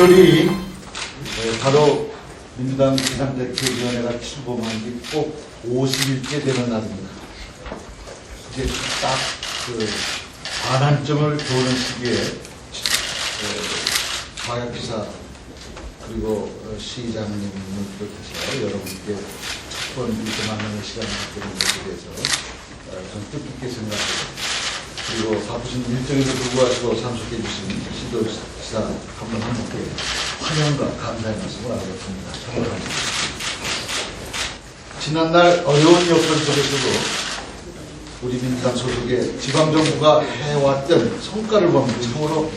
오늘이 바로 민주당 비상대책위원회가 출범한 지 꼭 50일째 되는 날입니다. 이제 딱 그 반환점을 도는 시기에 광역지사 그리고 시장님을 비롯해서 여러분께 첫 번 이렇게 만나는 시간을 갖게 된 것에 대해서 저는 뜻깊게 생각합니다. 그리고 바쁘신 일정에도 불구하고 참석해 주신 시도지사 한 분 한 분께 환영과 감사의 말씀을 하겠습니다. 정말 감사합니다. 지난날 어려운 여건 속에서도 우리 민주당 소속의 지방정부가 해왔던 성과를 보면 참으로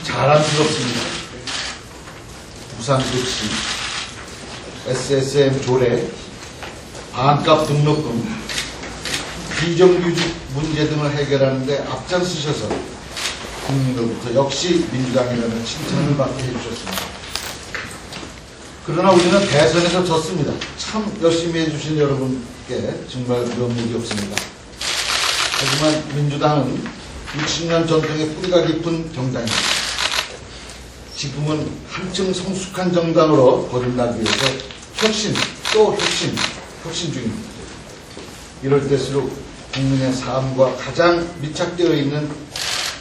자랑스럽습니다. 무상급식, SSM 조례, 반값 등록금, 비정규직 문제 등을 해결하는 데 앞장서셔서 국민으로부터 역시 민주당이라는 칭찬을 받게 해주셨습니다. 그러나 우리는 대선에서 졌습니다. 참 열심히 해주신 여러분께 정말 면목이 없습니다. 하지만 민주당은 60년 전통의 뿌리가 깊은 정당입니다. 지금은 한층 성숙한 정당으로 거듭나기 위해서 혁신, 또 혁신 중입니다. 이럴 때일수록 국민의 삶과 가장 밀착되어 있는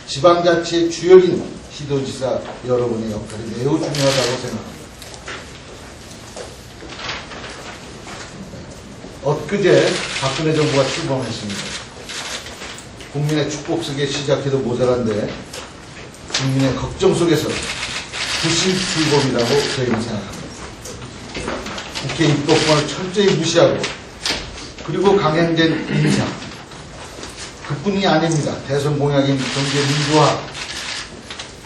지방자치의 주역인 시도지사 여러분의 역할이 매우 중요하다고 생각합니다. 엊그제 박근혜 정부가 출범했습니다. 국민의 축복 속에 시작해도 모자란데 국민의 걱정 속에서 부실 출범이라고 저희는 생각합니다. 국회 입법권을 철저히 무시하고 그리고 강행된 인사 그뿐이 아닙니다. 대선 공약인 경제 민주화,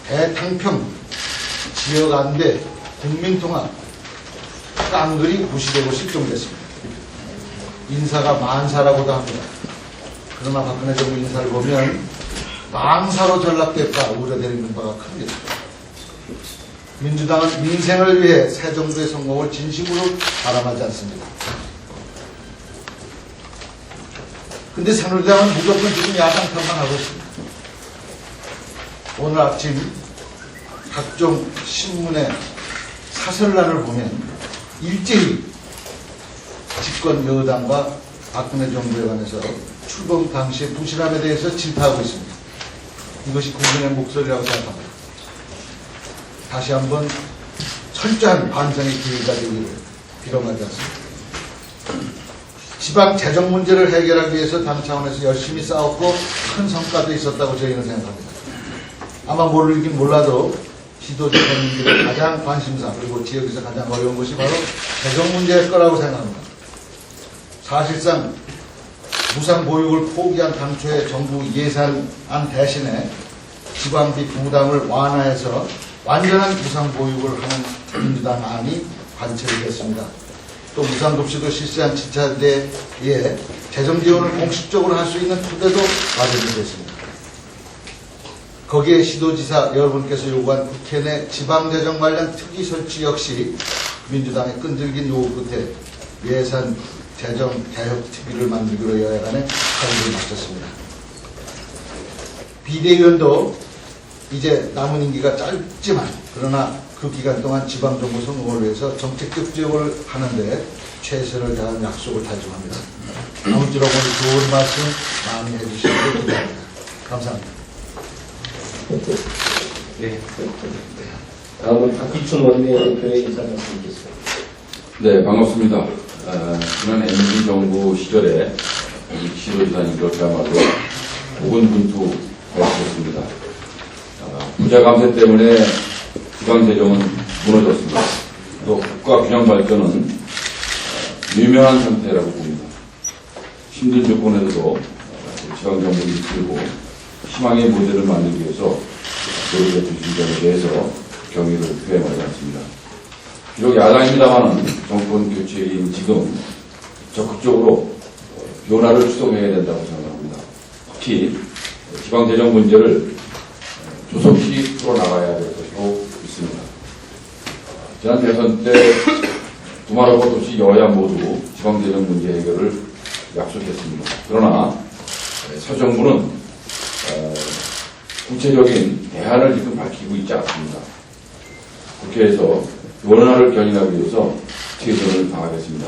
대탕평, 지역 안배, 국민통합 깡그리 무시되고 실종됐습니다. 인사가 만사라고도 합니다. 그러나 박근혜 정부 인사를 보면 망사로 전락될까 우려되는 바가 큽니다. 민주당은 민생을 위해 새 정부의 성공을 진심으로 바람하지 않습니다. 근데 새누리당은 무조건 지금 야당 탓만 하고 있습니다. 오늘 아침 각종 신문의 사설란을 보면 일제히 집권 여당과 박근혜 정부에 관해서 출범 당시의 부실함에 대해서 질타하고 있습니다. 이것이 국민의 목소리라고 생각합니다. 다시 한번 철저한 반성의 기회가 되기를 빌어가지 않습니다. 지방 재정 문제를 해결하기 위해서 당 차원에서 열심히 싸웠고 큰 성과도 있었다고 저희는 생각합니다. 아마 모르긴 몰라도 시도지사님들의 가장 관심사 그리고 지역에서 가장 어려운 것이 바로 재정 문제일 거라고 생각합니다. 사실상 무상보육을 포기한 당초의 정부 예산안 대신에 지방비 부담을 완화해서 완전한 무상보육을 하는 민주당 안이 관철이 됐습니다. 또 무상급식을 실시한 지자체에 재정 지원을 공식적으로 할 수 있는 토대도 마련이 됐습니다. 거기에 시도지사 여러분께서 요구한 국회 내 지방재정 관련 특위 설치 역시 민주당의 끈질긴 요구 끝에 예산 재정 개혁 특위를 만들기로 여야간에 합의를 마쳤습니다. 비대위원도 이제 남은 임기가 짧지만 그러나 그 기간 동안 지방정부 성공을 위해서 정책적 지원을 하는데 최선을 다하는 약속을 달성합니다. 아무쪼록 오늘 좋은 말씀 많이 해주시기를 기대합니다. 감사합니다. 네. 다음은 박기춘 원내대표의 인사 말씀드리겠습니다. 네, 반갑습니다. 지난 MB정부 시절에 시도지사님으로 그야말로 고군분투하셨습니다. 부자 감세 때문에 지방재정은 무너졌습니다. 또 국가균형발전은 유명한 상태라고 봅니다. 힘든 조건에서도 지방정부를 이끌고 희망의 모델을 만들기 위해서 노력해 주신 점에 대해서 경의를 표현하지 않습니다. 비록 야당입니다만은 정권 교체인 지금 적극적으로 변화를 추동해야 된다고 생각합니다. 특히 지방재정 문제를 조속히 풀어나가야 될 것이고 있습니다. 지난 대선 때 두말하고 없이 여야 모두 지방재정 문제 해결을 약속했습니다. 그러나 새 정부는 구체적인 대안을 지금 밝히고 있지 않습니다. 국회에서 원안을 견인하기 위해서 최선을 다하겠습니다.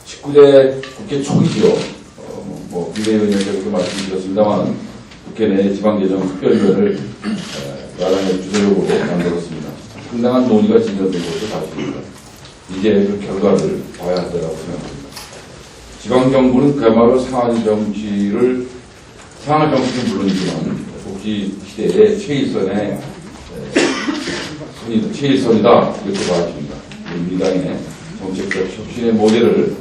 19대 국회 초기죠. 비대위원장께서도 말씀드렸습니다만 국회 내 지방재정특별위원회를 야당의 주도적으로 만들었습니다. 상당한 논의가 진전된 것도 사실입니다. 이제 그 결과를 봐야 한다고 생각합니다. 지방정부는 그야말로 상할 정치는 물론이지만 복지 시대의 최일선이다 이렇게 말합니다. 민주당의 정책적 혁신의 모델을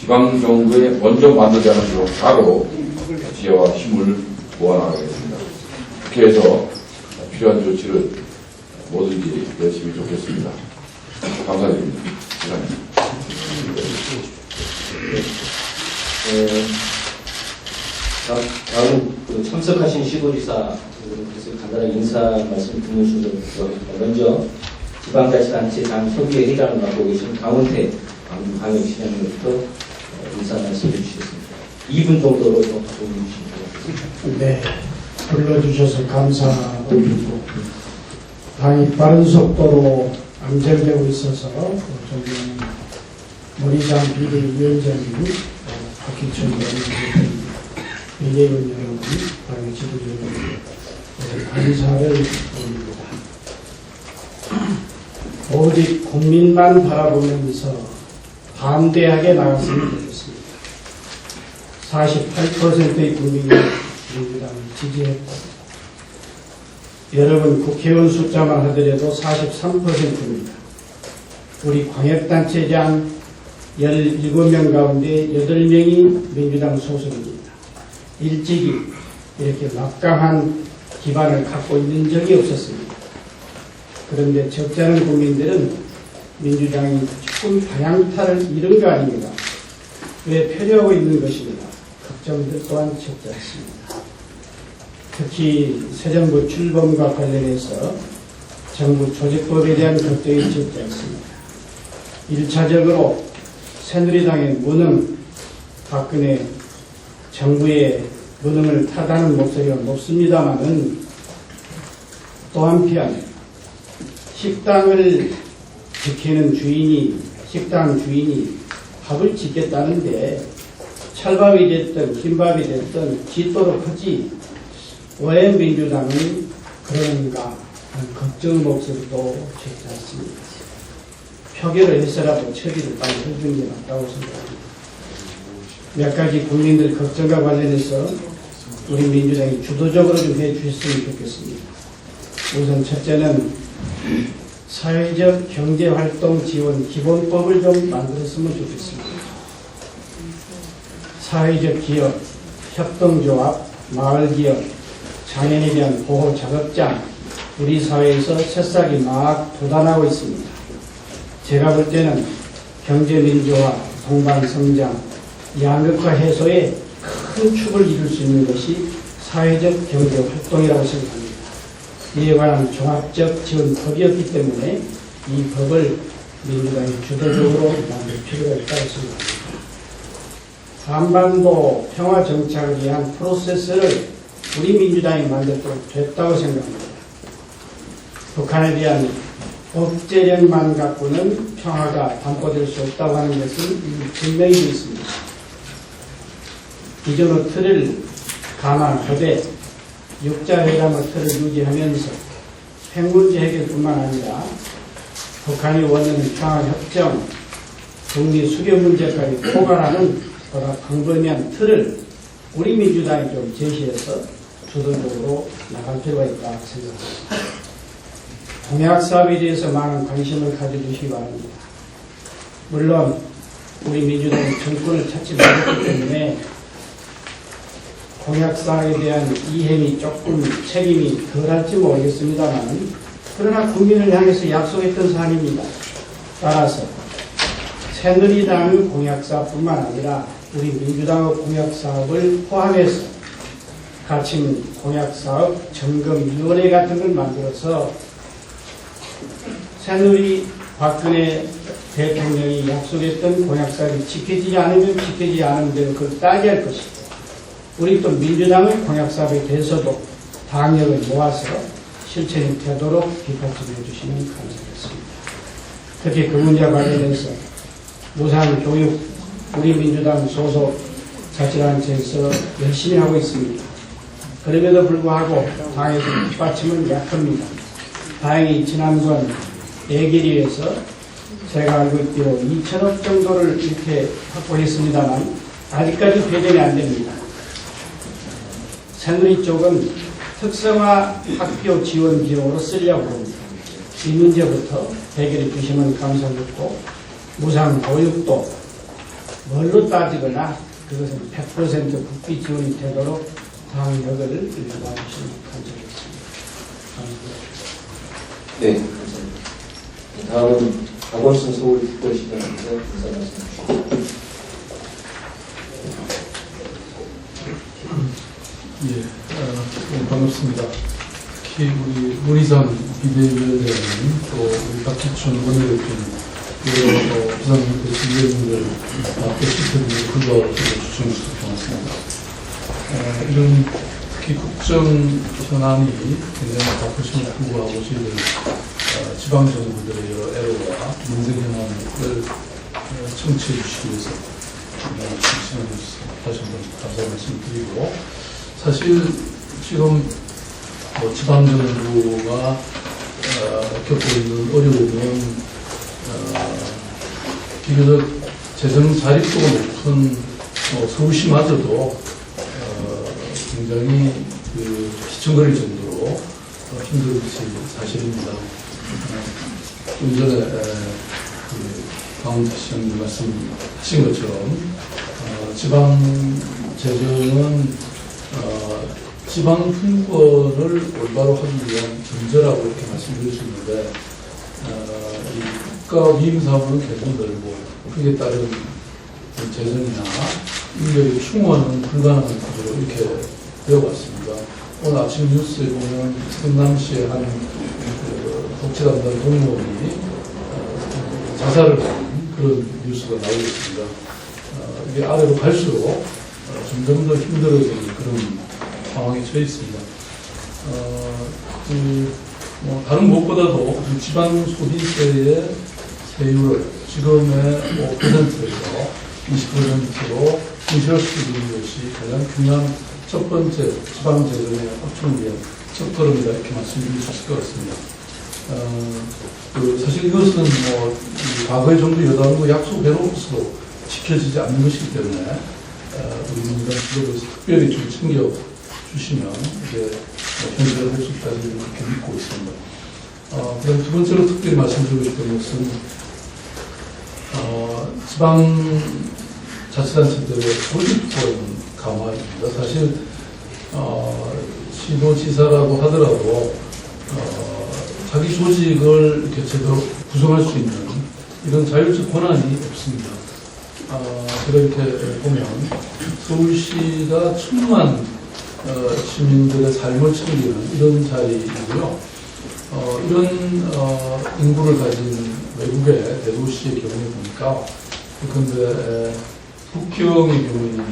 지방정부에 먼저 만들자는 각오로 지혜와 힘을 모아나가겠습니다. 국회에서 필요한 조치를 뭐든지 열심히 줬겠습니다. 감사드립니다. 다음 참석하신 시도지사 그래서 간단하게 인사 말씀 듣는 순서로 들어가겠습니다. 먼저 지방자치단체장 협의회 회장을 맡고 계신 강원태 광주광역시장님부터 인사 말씀해 주시겠습니다. 2분 정도로 좀 바꿔 주시면 되겠습니다. 네, 불러주셔서 감사드리고 당이 빠른 속도로 암절되고 있어서 존경하는 머리장 비대위원장님, 박희철 의원님, 비대위원 여러분, 당의 지도자 여러분, 감사를 드립니다. 오직 국민만 바라보면서 담대하게 나갔으면 좋겠습니다. 48%의 국민이 민주당을 지지했고, 여러분 국회의원 숫자만 하더라도 43%입니다. 우리 광역단체장 17명 가운데 8명이 민주당 소속입니다. 일찍이 이렇게 막강한 기반을 갖고 있는 적이 없었습니다. 그런데 적지 않은 국민들은 민주당이 조금 방향타를 잃은 거 아닙니까? 왜 표류하고 있는 것입니다. 걱정들 또한 적지 않습니다. 특히 새 정부 출범과 관련해서 정부 조직법에 대한 걱정이 적지 않습니다. 1차적으로 새누리당의 무능, 박근혜 정부의 무능을 탓하는 목소리가 높습니다만은 또 한편 식당을 지키는 식당 주인이 밥을 짓겠다는데 찰밥이 됐든 김밥이 됐든 짓도록 하지 왜 민주당은 그러는가 하는 걱정 목소리도 적지 않습니다. 표결을 해서라도 처리를 빨리 해주는 게 맞다고 생각합니다. 몇 가지 국민들 걱정과 관련해서 우리 민주당이 주도적으로 좀 해주셨으면 좋겠습니다. 우선 첫째는 사회적 경제활동 지원 기본법을 좀 만들었으면 좋겠습니다. 사회적 기업, 협동조합, 마을기업, 장애인에 대한 보호 작업장, 우리 사회에서 새싹이 막 돋아나고 있습니다. 제가 볼 때는 경제민주화, 동반성장, 양극화 해소에 큰 축을 이룰 수 있는 것이 사회적 경제활동이라고 생각합니다. 이에 관한 종합적 지원법이었기 때문에 이 법을 민주당이 주도적으로 만들 필요가 있다고 생각합니다. 한반도 평화 정착을 위한 프로세스를 우리 민주당이 만들도록 됐다고 생각합니다. 북한에 대한 억제력만 갖고는 평화가 담보될 수 없다고 하는 것은 분명히 있습니다. 기존의 틀을 감안하되 육자회담의 틀을 유지하면서 핵문제 해결뿐만 아니라 북한이 원하는 평화협정, 북미 수교 문제까지 포괄하는 보다 광범위한 틀을 우리 민주당이 좀 제시해서 주도적으로 나갈 필요가 있다고 생각합니다. 공약사업에 대해서 많은 관심을 가져주시기 바랍니다. 물론 우리 민주당이 정권을 찾지 못했기 때문에 공약사에 대한 이행이 조금 책임이 덜할지 모르겠습니다만 그러나 국민을 향해서 약속했던 사안입니다. 따라서 새누리당 공약사뿐만 아니라 우리 민주당의 공약사업을 포함해서 가칭 공약사업 점검위원회 같은 걸 만들어서 새누리 박근혜 대통령이 약속했던 공약사업이 지켜지지 않으면 지켜지지 않은 대로 그걸 따져야 할 것이고 우리 또 민주당의 공약사업에 대해서도 당력을 모아서 실천이 되도록 뒷받침해 주시면 감사하겠습니다. 특히 그 문제와 관련해서 무상 교육 우리 민주당 소속 자치단체에서 열심히 하고 있습니다. 그럼에도 불구하고 당의 뒷받침은 약합니다. 다행히 지난번 예결위에서 제가 알고 있기로 2천억 정도를 이렇게 확보했습니다만 아직까지 배정이 안 됩니다. 새누리 쪽은 특성화 학교 지원 비용으로 쓰려고 합니다. 이 문제부터 해결해 주시면 감사하겠고, 무상 교육도 뭘로 따지거나 그것은 100% 국비 지원이 되도록 당력을 도와주시면 감사하겠습니다. 감사합니다. 네, 감사합니다. 다음은 박원순 서울특별시장님께서 인사 말씀 주십니다. 예, 반갑습니다. 특히 우리 문희상 비대위원장님, 또 우리 박기춘 원내대표님, 그리고 부산대 지휘원들 앞에 시켜드리는 불구하고 추천해 주셔서 고맙습니다. 이런 특히 국정 현안이 굉장히 바쁘심을 불구하고 저희들 지방정부들의 여러 애로와 민생 현안을 청취해 주시기 위해서 시간을 주셔서 다시 한번 감사 말씀드리고, 사실 지금 지방정부가 겪고 있는 어려움은 비교적 재정 자립도가 높은 서울시마저도 굉장히 시청거릴 정도로 힘든 것이 사실입니다. 좀 전에 강원태 시장님 말씀하신 것처럼 지방 재정은 지방 분권을 올바로 하기 위한 전제라고 이렇게 말씀드렸는데, 이 국가 위임 사업은 계속 늘고 그에 따른 재정이나 인력의 충원은 불가능한 구조로 이렇게 되어왔습니다. 오늘 아침 뉴스에 보면 성남시의 한 복지 담당 공무원이 자살을 한 그런 뉴스가 나오고 있습니다. 이게 아래로 갈수록 점점 더 힘들어지는 그런 상황에 처해 있습니다. 다른 무엇보다도 지방 소비세의 세율을 지금의 5%에서 20%로 인실시키는 것이 가장 중요한 첫 번째 지방 재정의 확충을 위한 첫걸음이다, 이렇게 말씀드릴 수 있을 것 같습니다. 사실 이것은 과거의 정부 여당도 약속대로서 지켜지지 않는 것이기 때문에 우리 민주당 지도부에서 특별히 좀 챙겨주시면 이제 현실화될 수 있다는 그렇게 믿고 있습니다. 그다음 두 번째로 특별히 말씀드리고 싶은 것은 지방 자치단체들의 조직권 강화입니다. 사실 시도지사라고 하더라도 자기 조직을 이렇게 제대로 구성할 수 있는 이런 자율적 권한이 없습니다. 제가 이렇게 보면 서울시가 천만 시민들의 삶을 챙기는 이런 자리이고요. 이런 인구를 가진 외국의 대도시의 경우에 보니까, 그런데 북경의 경우에는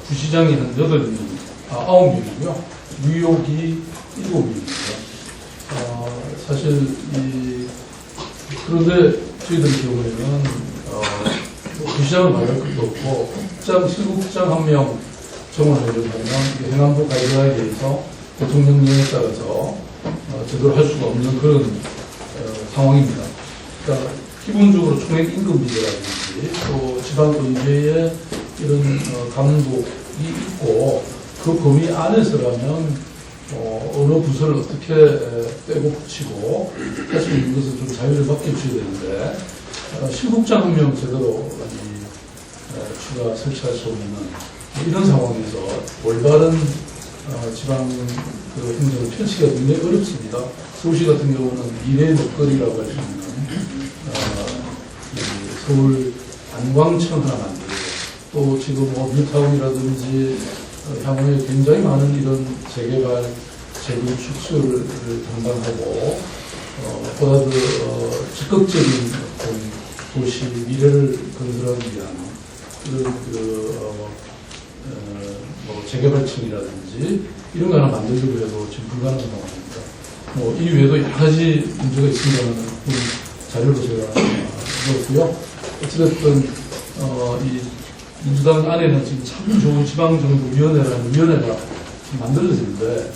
부시장이 한 9명이고요. 뉴욕이 7명입니다. 사실 그런데 저희들 경우에는 부시장을 말할 것도 없고 실국장 한 명 정원을 하면 행안부 가이드라인에 대해서 대통령령에 따라서 제대로 할 수가 없는 그런 상황입니다. 그러니까 기본적으로 총액 임금비제라든지 또 지방의회의 이런 감독이 있고, 그 범위 안에서라면 어느 부서를 어떻게 빼고 붙이고 할 수 있는 것을 좀 자유를 맡겨줘야 되는데, 실국장 한 명 제대로 추가 설치할 수 없는 이런 상황에서 올바른 지방 행정을 펼치기가 굉장히 어렵습니다. 서울시 같은 경우는 미래의 먹거리라고 할 수 있는 서울 관광청 하나 만들고, 또 지금 뉴타운이라든지 향후에 굉장히 많은 이런 재개발, 재건축수를 담당하고 보다 더 적극적인 도시 미래를 건설하기 위한 그런 재개발청이라든지 이런 거 하나 만들려고 해도 지금 불가능한 상황입니다. 뭐 이 외에도 여러 가지 문제가 있습니다만 자료로 제가 넣었고요. 어찌됐든 이 민주당 안에는 지금 참 좋은 지방정부위원회라는 위원회가 만들어지는데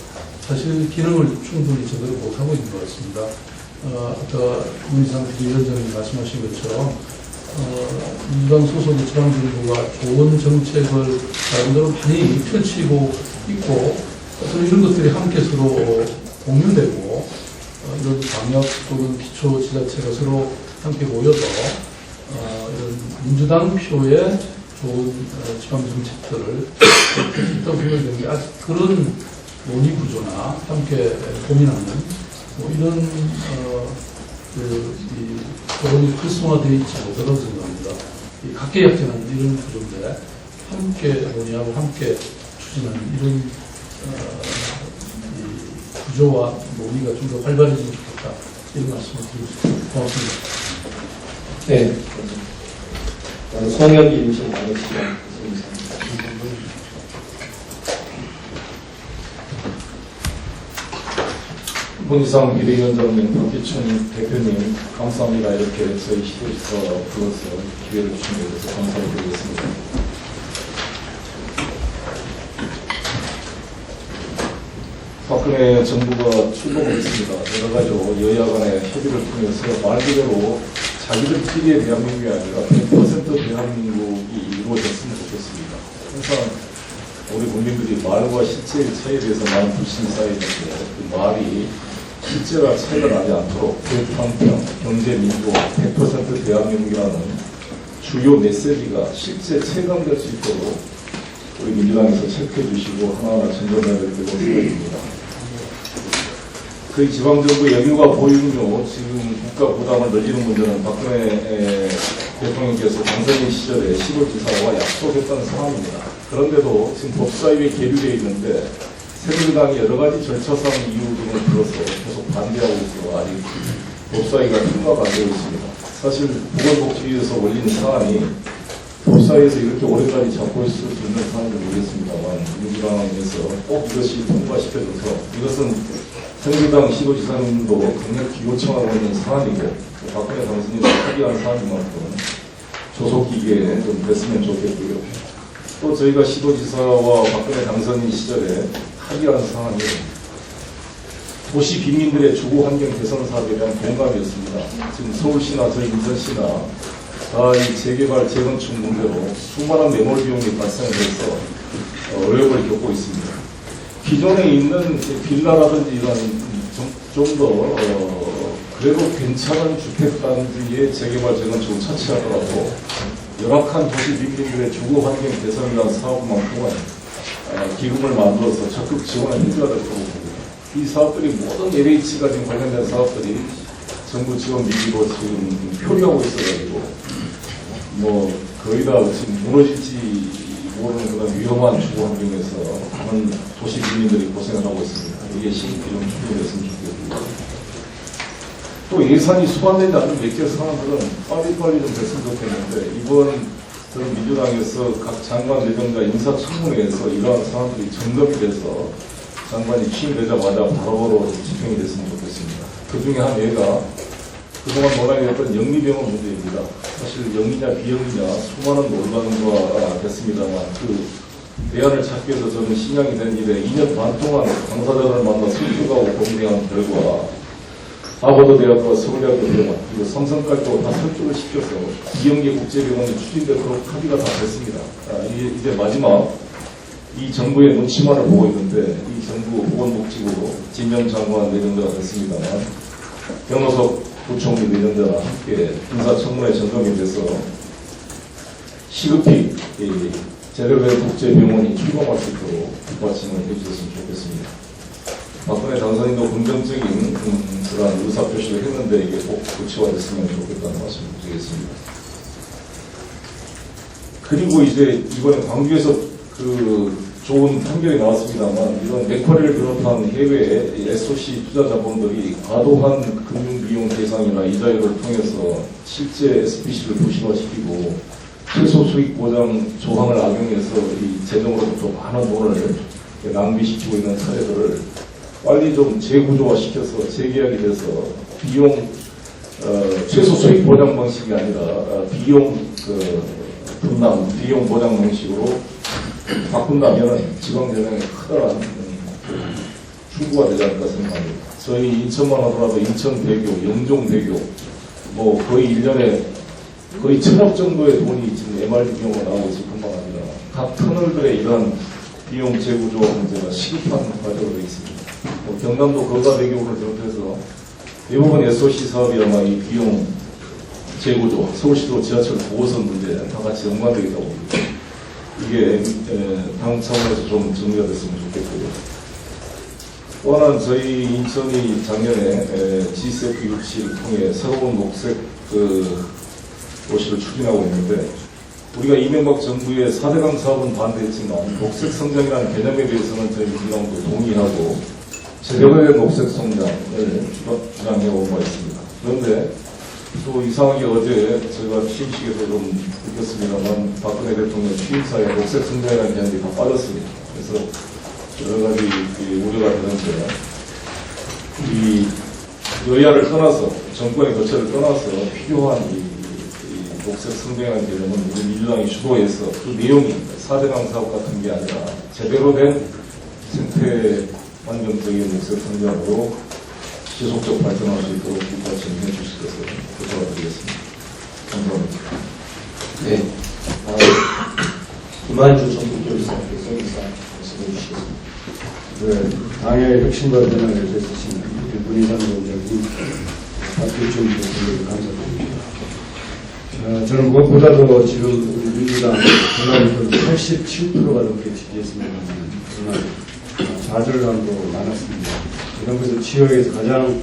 사실 기능을 충분히 제대로 못하고 있는 것 같습니다. 아까 문희상 부위원장님 말씀하신 것처럼 민주당 소속의 지방정부가 좋은 정책을 나름대로 많이 펼치고 있고 어떤 이런 것들이 함께 서로 공유되고 이런 방역 또는 기초지자체가 서로 함께 모여서 이런 민주당 표의 좋은 지방정책들을 펼쳤다고 생각이 되는 게 아직 그런 논의 구조나 함께 고민하는 뭐 이런 이 토론이 활성화되어 있지 못하다고 생각합니다. 이 각계약제는 이런 구조인데 함께 논의하고 함께 추진하는 이런 이 구조와 논의가 좀 더 활발해지면 좋겠다 이런 말씀을 드리고 싶습니다. 고맙습니다. 네. 송영기 임실 방역시장 문희상 비대위원장님, 박기춘 대표님, 감사합니다. 이렇게 저희 시도지사 불러서 기회를 주신 데 대해서 감사를 드리겠습니다. 박근혜 정부가 출범을 했습니다. 여러 가지로 여야 간의 협의를 통해서 말 그대로 자기들끼리의 대한민국이 아니라 100% 대한민국이 이루어졌으면 좋겠습니다. 항상 우리 국민들이 말과 실제의 차이에 대해서 많은 불신이 쌓이는데 그 말이 실제와 차이가 나지 않도록 대통령, 경제, 민주화, 100% 대한민국이라는 주요 메시지가 실제 체감될 수 있도록 우리 민주당에서 체크해 주시고 하나하나 전전해야 될 거라고 생각합니다. 그 지방정부 여유가 보이군요. 지금 국가 부담을 늘리는 문제는 박근혜 대통령께서 당선인 시절에 시도지사와 약속했던 상황입니다. 그런데도 지금 법사위에 계류되어 있는데 새누리당이 여러 가지 절차상 이유 등을 들어서 계속 반대하고 있고 아직 법사위가 통과가 안 되고 있습니다. 사실 보건복지위에서 올린 사안이 법사위에서 이렇게 오래까지 잡고 있을 수 있는 사안인지 모르겠습니다만 민주당에서 꼭 이것이 통과시켜줘서 이것은 새누리당 시도지사님도 강력히 요청하고 있는 사안이고 박근혜 당선인도 합의한 사안인 만큼 조속기기에 좀 됐으면 좋겠고요. 또 저희가 시도지사와 박근혜 당선인 시절에 합의한 사안이 도시 빈민들의 주거 환경 개선 사업에 대한 공감이었습니다. 지금 서울시나 저희 인천시나 다 이 재개발, 재건축 문제로 수많은 매몰 비용이 발생해서 어려움을 겪고 있습니다. 기존에 있는 빌라라든지 이런 좀 더 그래도 괜찮은 주택단지의 재개발, 재건축을 차치하더라도 열악한 도시 빈민들의 주거 환경 개선이라는 사업만큼은 기금을 만들어서 적극 지원을 해줘야 될 거고 이 사업들이 모든 LH가 지금 관련된 사업들이 정부 지원 미기로 지금 표류하고 있어가지고 뭐 거의 다 지금 무너질지 모르는 그런 위험한 주거 환경에서 많은 도시 주민들이 고생을 하고 있습니다. 이게 시급히 좀 충분했으면 좋겠고요. 또 예산이 수반되지 않는 몇 개 사안들은 빨리빨리 좀 됐으면 좋겠는데 이번 저는 민주당에서 각 장관 내정자 인사청문회에서 이러한 사안들이 점검이 돼서 장관이 취임되자마자 바로바로 집행이 됐으면 좋겠습니다. 그 중에 한 예가 그동안 논란이 됐던 영리병원 문제입니다. 사실 영리냐 비영리냐 수많은 논란과 됐습니다만 그 대안을 찾기 위해서 저는 신양이 된 일에 2년 반 동안 당사자를 만나 설득하고 고민한 결과 하버드 대학과 서울대학교 병원 그리고 삼성까지도 다 설득을 시켜서 이영계 국제병원이 추진되도록 합의가 다 됐습니다. 이제 마지막 이 정부의 눈치만을 보고 있는데 이 정부 보건복지부 진영 장관 내정자가 됐습니다만 변호석 부총리 내정자와 함께 인사청문회 점검이 돼서 시급히 제대로 된 국제병원이 출범할 수 있도록 뒷받침을 해주셨으면 좋겠습니다. 박근혜 당선인도 긍정적인 그런 의사표시를 했는데 이게 꼭 구체화됐으면 좋겠다는 말씀을 드리겠습니다. 그리고 이제 이번에 광주에서 그 좋은 판결이 나왔습니다만 이런 맥쿼리를 비롯한 해외 SOC 투자 자본들이 과도한 금융비용 대상이나 이자율을 통해서 실제 SPC를 부실화시키고 최소 수익 보장 조항을 악용해서 이 재정으로부터 많은 돈을 낭비시키고 있는 사례들을 빨리 좀 재구조화 시켜서 재계약이 돼서 비용 최소 수익 보장 방식이 아니라 비용 분담, 비용 보장 방식으로 바꾼다면 지방재정에 커다란 충고가 되지 않을까 생각합니다. 저희 인천만 하더라도 인천대교, 영종대교 뭐 거의 1년에 거의 1,000억 정도의 돈이 지금 MRD 비용으로 나오고 있을 뿐만 아니라 각 터널들의 이러한 비용 재구조 문제가 시급한 과제로 되어 있습니다. 경남도 거가대교를 비롯해서 대부분 SOC 사업이 아마 이 비용 재구조, 서울시도 지하철 9호선 문제 다 같이 연관되어 봅니다. 이게 당 차원에서 좀 정리가 됐으면 좋겠고요. 또 하나는 저희 인천이 작년에 G-SEF 유치를 통해 새로운 녹색 도시를 추진하고 있는데 우리가 이명박 정부의 4대강 사업은 반대했지만 녹색 성장이라는 개념에 대해서는 저희 민주당도 동의하고 제대로 된 녹색 성장을 주장해 온 바 있습니다. 그런데 또 이상하게 어제 제가 취임식에서 좀 느꼈습니다만 박근혜 대통령 취임사에 녹색 성장이라는 개념이 다 빠졌습니다. 그래서 여러 가지 우려가 되는데 이 여야를 떠나서 정권의 거처를 떠나서 필요한 이 녹색 성장이라는 개념은 우리 민주당이 주도해서 그 내용이 4대강 사업 같은 게 아니라 제대로 된 생태 환경적인 녹색 성장으로 지속적 발전할 수 있도록 뒷받침해 주실 것을 부탁드리겠습니다. 감사합니다. 네. 김한주 전국교리사께서 인사 말씀해 주시겠습니다. 네, 당의 혁신과 변화를 해주신 문희상 위원장님, 박규준 대표님 감사드립니다. 저는 무엇보다도 지금 우리 민주당 전화위원회 87%가 넘게 지지했습니다. 정말 좌절감도 많았습니다. 이런 것을 지역에서 가장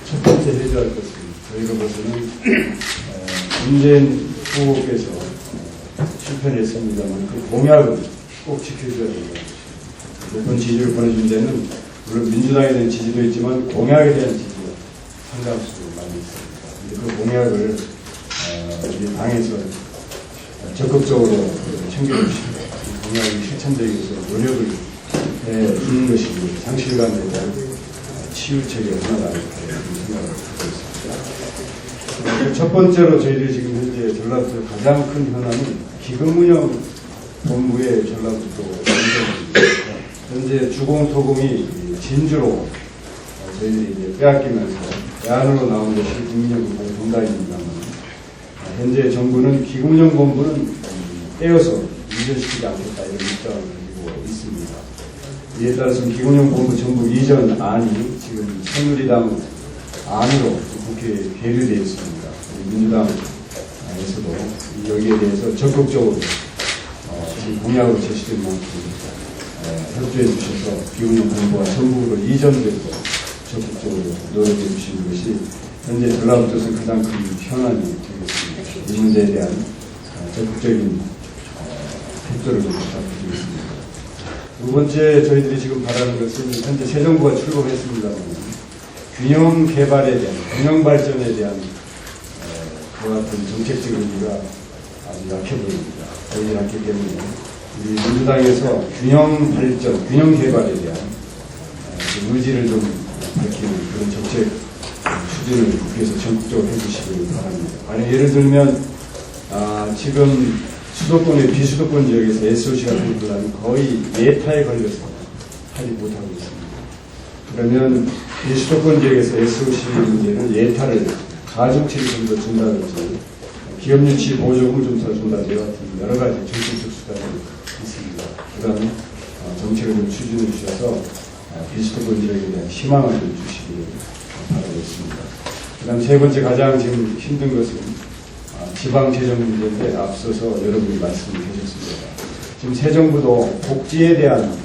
첫 번째 해줘야 할 것은 저희가 봐서는 문재인 후보께서 실패를 했습니다만 그 공약은 꼭 지켜줘야 됩니다. 몇 번 지지를 보내준 데는 물론 민주당에 대한 지지도 있지만 공약에 대한 지지가 상당수 많이 있습니다. 그 공약을 우리 당에서 적극적으로 챙겨주시고 공약이 실천되기 위해서 노력을 해주는 것이 상실감에 대한 치유책의 하나다 이렇게 생각을 하고 있습니다. 첫 번째로 저희들이 지금 현재 전라북도 가장 큰 현안은 기금운영 본부의 전라북도 연동입니다. 현재 주공토금이 진주로 저희들이 이제 빼앗기면서 야안으로 나온 것이 국민연금의 동작입니다만 현재 정부는 기금운영본부는 떼어서 이전시키지 않겠다 이런 입장을 가지고 있습니다. 이에 따라서 기금운영본부 전부 이전 안이 지금 새누리당 안으로 국회에 계류되어 있습니다. 민주당에서도 여기에 대해서 적극적으로 지금 공약으로 제시된 만큼 협조해 주셔서 기금운영본부가 전국으로 이전되고 적극적으로 노력해 주시는 것이 현재 전라북도에서 가장 큰 현안이 되겠습니다. 이 문제에 대한 적극적인 협조를 좀 부탁드리겠습니다. 두 번째 저희들이 지금 바라는 것은 현재 새 정부가 출범했습니다만 균형 개발에 대한 균형 발전에 대한 그와 같은 정책적 의지가 아주 약해 보입니다. 보이지 않기 때문에 우리 민주당에서 균형 발전, 균형 개발에 대한 의지를 좀 밝히는 그런 정책 추진을 국회에서 전국적으로 해주시길 바랍니다. 만약 예를 들면 지금 수도권의 비수도권 지역에서 SOC 같은 분란이 거의 예타에 걸려서 하지 못하고 있습니다. 그러면 비수도권 지역에서 SOC 문제는 예타를 가중치를 좀 더 준다든지 기업유치 보조금을 좀 더 준다든지 같은 여러 가지 정책적 수단이 있습니다. 그런 정책을 좀 추진해 주셔서 비수도권 지역에 대한 희망을 좀 주시길 바라겠습니다. 그 다음 세 번째 가장 지금 힘든 것은 지방재정 문제인데 앞서서 여러분이 말씀을 해주셨습니다. 지금 새 정부도 복지에 대한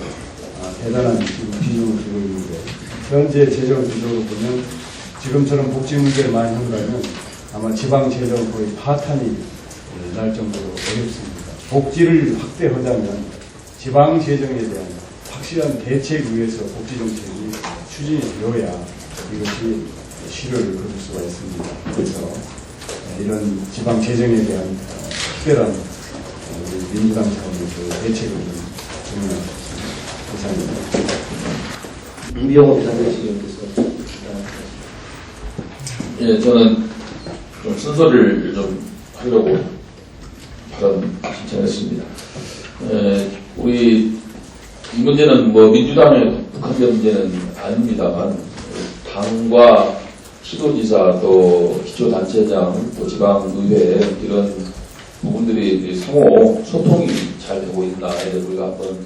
대단한 지금 비중을 두고 있는데 현재 재정 구조로 보면 지금처럼 복지 문제를 많이 한다면 아마 지방재정 거의 파탄이 날 정도로 어렵습니다. 복지를 확대하자면 지방재정에 대한 확실한 대책 위에서 복지정책이 추진이 되어야 이것이 실효를 거둘 수가 있습니다. 그래서 이런 지방 재정에 대한 특별한 민주당 차원에서 대책을 좀 정리하셨습니다. 감사합니다. 우병호 비상대책위원께서 예, 저는 좀 순서를 좀 하려고 발언 신청했습니다. 우리 이 문제는 뭐 민주당의 국한된 문제는 아닙니다만 당과 시도지사 또 기초단체장 또 지방의회 이런 부분들이 상호 소통이 잘 되고 있나에 우리가 한번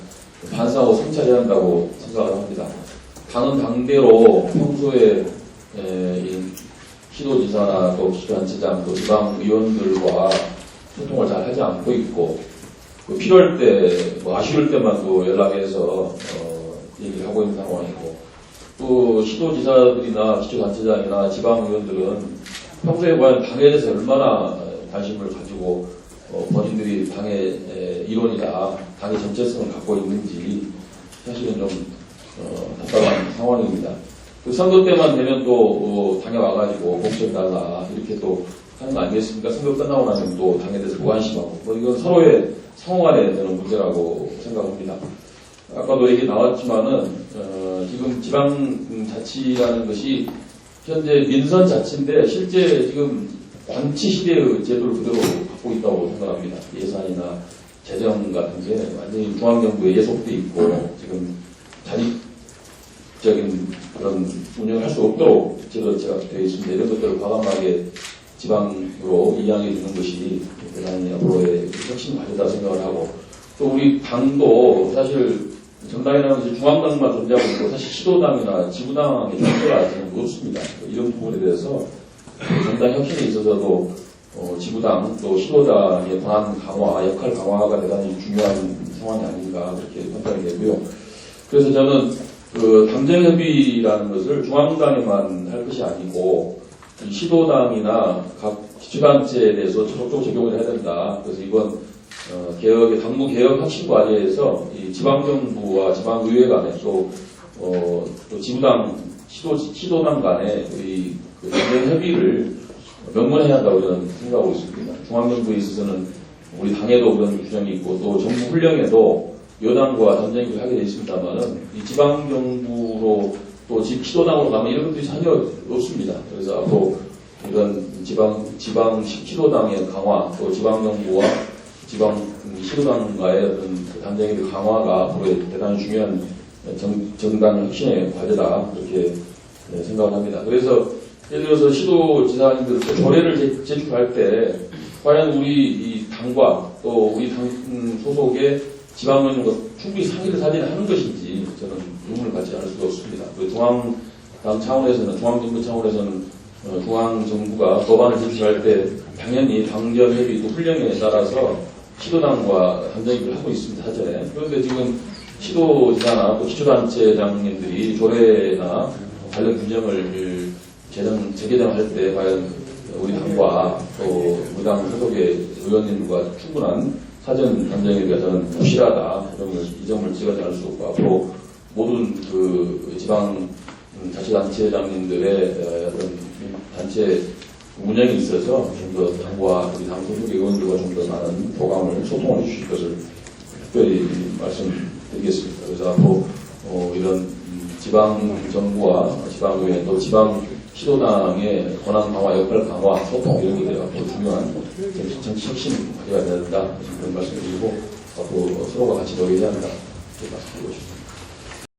반성하고 성찰해야 한다고 생각을 합니다. 당은 당대로 평소에 이 시도지사나 또 기초단체장 또 지방의원들과 소통을 잘 하지 않고 있고 필요할 때, 뭐 아쉬울 때만 또 연락해서 얘기를 하고 있는 상황이고 또 시도지사들이나 기초단체장이나 지방의원들은 평소에 과연 당에 대해서 얼마나 관심을 가지고 본인들이 당의 일원이다, 당의 정체성을 갖고 있는지 사실은 좀 답답한 상황입니다. 그 선거 때만 되면 또 당에 와가지고 공천달라 이렇게 또 하는 거 아니겠습니까? 선거 끝나고 나면 또 당에 대해서 무관심하고 뭐 이건 서로의 상호간에 되는 문제라고 생각합니다. 아까도 얘기 나왔지만은 지금 지방자치라는 것이 현재 민선자치인데 실제 지금 관치 시대의 제도를 그대로 갖고 있다고 생각합니다. 예산이나 재정 같은 게 완전히 중앙정부에 예속돼 있고 지금 자립적인 그런 운영을 할 수 없도록 제도가 되어 있습니다. 이런 것들을 과감하게 지방으로 이양해 주는 것이 대단히 앞으로의 혁신 과제다 생각을 하고 또 우리 당도 사실 정당이라는 것이 중앙당만 존재하고 있고 사실 시도당이나 지구당의 존재가 저는 없습니다. 이런 부분에 대해서 정당 혁신에 있어서도 지구당 또 시도당의 권한 강화, 역할 강화가 대단히 중요한 상황이 아닌가 그렇게 판단이 되고요. 그래서 저는 그 당정협의라는 것을 중앙당에만 할 것이 아니고 시도당이나 각 기초단체에 대해서 적극적으로 적용을 해야 된다. 그래서 이번 개혁의 당무 개혁 혁신 과제에서 이 지방정부와 지방의회 간에 또 지구당 시도당 간에 우리 그 당정 협의를 명문해야 한다고 저는 생각하고 있습니다. 중앙정부에 있어서는 우리 당에도 그런 규정이 있고 또 정부 훈령에도 여당과 전쟁을 하게 되어 있습니다만은 이 지방정부로 또 시도당으로 가면 이런 것들이 전혀 없습니다. 그래서 앞으로 이런 지방 시도당의 강화 또 지방정부와 지방 시도당과의 어떤 단정의 강화가 앞으로 대단히 중요한 정당 혁신의 과제다 그렇게 생각합니다. 그래서 예를 들어서 시도지사님들 조례를 제출할 때 과연 우리 이 당과 또 우리 당 소속의 지방의원과 충분히 상의를 하는 것인지 저는 의문을 갖지 않을 수가 없습니다. 중앙당 차원에서는 중앙정부 차원에서는 중앙정부가 법안을 제출할 때 당연히 당정 협의 또 훈령에 따라서 시도당과 당정협의를 하고 있습니다. 사전에. 그런데 지금 시도지사나 또 기초단체장님들이 조례나 관련 규정을 재개정할 때 과연 우리 당과 또 우리 당 소속의 의원님과 충분한 사전 당정협의가 저는 부실하다. 이 점을 찍어지 않을 수 없고 앞으로 모든 그 지방 자치단체장님들의 어떤 단체 운영에 있어서 좀 더 당과 우리 당 소속 의원들과 좀 더 많은 교감을 소통해 주실 것을 특별히 말씀드리겠습니다. 그래서 앞으로 이런 지방정부와 지방의회 또 지방 시도당의 권한 강화, 역할 강화, 소통 이런 것들이 앞으로 중요한 정치 혁신 과제가 되어야 된다. 그런 말씀드리고 앞으로 서로가 같이 노력해야 한다. 이렇게 말씀드리고 싶습니다.